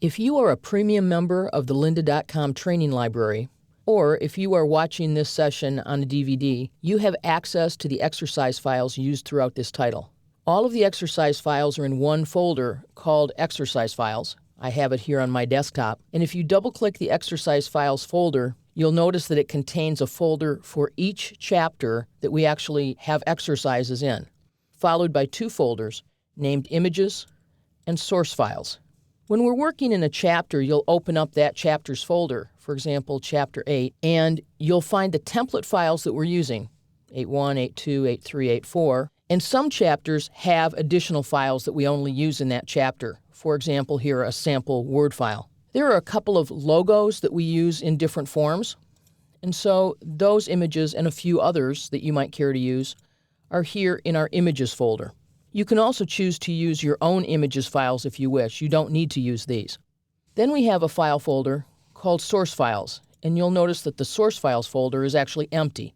If you are a premium member of the lynda.com training library, or if you are watching this session on a DVD, you have access to the exercise files used throughout this title. All of the exercise files are in one folder called Exercise Files. I have it here on my desktop. And if you double-click the Exercise Files folder, you'll notice that it contains a folder for each chapter that we actually have exercises in, followed by two folders named Images and Source Files. When we're working in a chapter, you'll open up that chapter's folder, for example, Chapter 8, and you'll find the template files that we're using, 8.1, 8.2, 8.3, 8.4, and some chapters have additional files that we only use in that chapter. For example, here, a sample Word file. There are a couple of logos that we use in different forms, and so those images and a few others that you might care to use are here in our Images folder. You can also choose to use your own images files if you wish. You don't need to use these. Then we have a file folder called Source Files, and you'll notice that the Source Files folder is actually empty.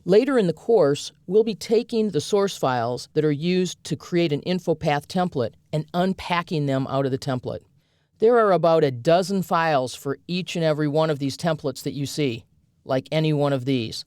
Later in the course, we'll be taking the source files that are used to create an InfoPath template and unpacking them out of the template. There are about a dozen files for each and every one of these templates that you see, like any one of these.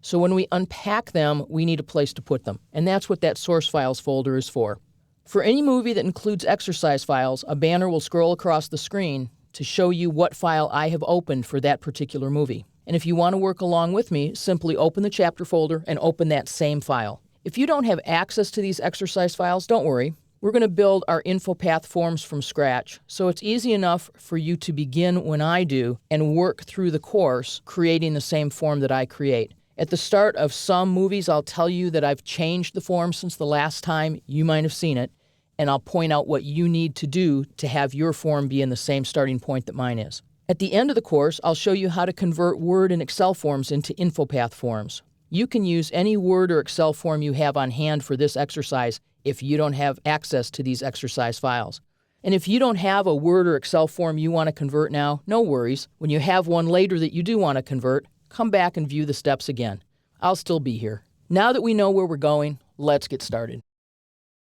So when we unpack them, we need a place to put them, and that's what that Source Files folder is for. For any movie that includes exercise files, a banner will scroll across the screen to show you what file I have opened for that particular movie. And if you want to work along with me, simply open the chapter folder and open that same file. If you don't have access to these exercise files, don't worry. We're going to build our InfoPath forms from scratch, so it's easy enough for you to begin when I do and work through the course creating the same form that I create. At the start of some movies, I'll tell you that I've changed the form since the last time you might have seen it, and I'll point out what you need to do to have your form be in the same starting point that mine is. At the end of the course, I'll show you how to convert Word and Excel forms into InfoPath forms. You can use any Word or Excel form you have on hand for this exercise if you don't have access to these exercise files. And if you don't have a Word or Excel form you want to convert now, no worries. When you have one later that you do want to convert, come back and view the steps again. I'll still be here. Now that we know where we're going, let's get started.